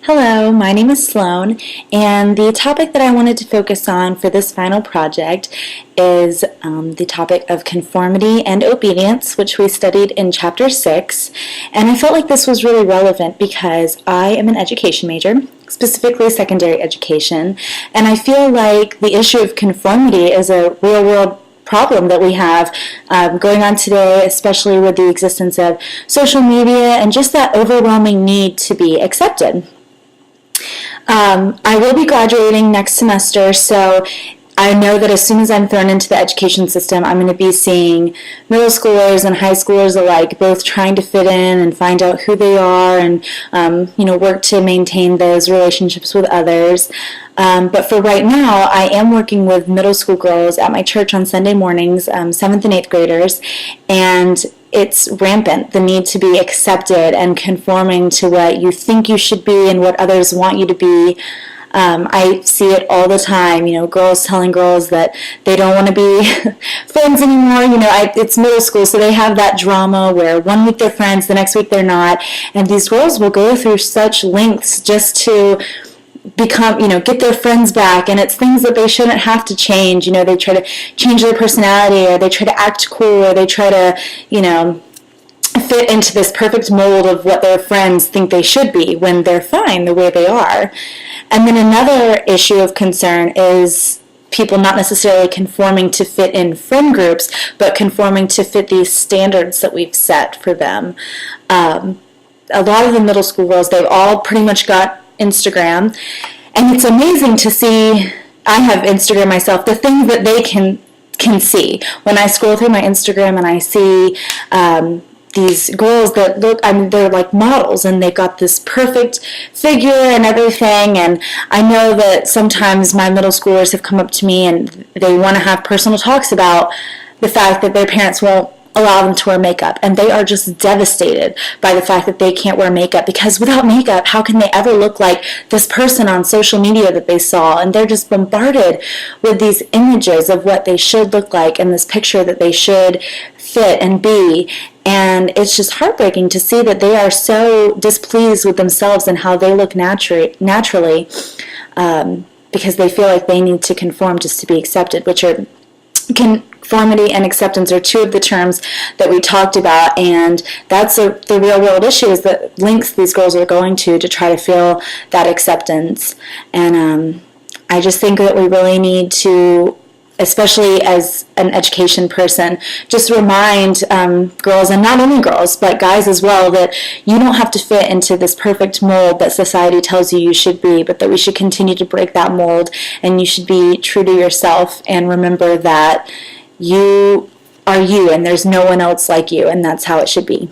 Hello, my name is Sloan, and the topic that I wanted to focus on for this final project is the topic of conformity and obedience, which we studied in Chapter 6. And I felt like this was really relevant because I am an education major, specifically secondary education, and I feel like the issue of conformity is a real-world problem that we have going on today, especially with the existence of social media and just that overwhelming need to be accepted. I will be graduating next semester, so I know that as soon as I'm thrown into the education system, I'm going to be seeing middle schoolers and high schoolers alike both trying to fit in and find out who they are and work to maintain those relationships with others. But for right now, I am working with middle school girls at my church on Sunday mornings, 7th and 8th graders, and it's rampant, the need to be accepted and conforming to what you think you should be and what others want you to be. I see it all the time, girls telling girls that they don't want to be friends anymore. It's middle school, so they have that drama where one week they're friends, the next week they're not, and these girls will go through such lengths just to become, get their friends back, and it's things that they shouldn't have to change. They try to change their personality, or they try to act cool, or they try to, fit into this perfect mold of what their friends think they should be when they're fine the way they are. And then another issue of concern is people not necessarily conforming to fit in friend groups, but conforming to fit these standards that we've set for them. A lot of the middle school girls, they've all pretty much got Instagram, and it's amazing to see. I have Instagram myself, the things that they can see. When I scroll through my Instagram and I see these girls that look, they're like models, and they've got this perfect figure and everything, and I know that sometimes my middle schoolers have come up to me and they want to have personal talks about the fact that their parents won't allow them to wear makeup, and they are just devastated by the fact that they can't wear makeup, because without makeup, how can they ever look like this person on social media that they saw? And they're just bombarded with these images of what they should look like and this picture that they should fit and be. And it's just heartbreaking to see that they are so displeased with themselves and how they look naturally because they feel like they need to conform just to be accepted, which are conformity and acceptance are two of the terms that we talked about, and that's the real world issue, is the lengths these girls are going to try to feel that acceptance. And I just think that we really need to, especially as an education person, just remind girls, and not only girls, but guys as well, that you don't have to fit into this perfect mold that society tells you should be, but that we should continue to break that mold, and you should be true to yourself and remember that you are you, and there's no one else like you, and that's how it should be.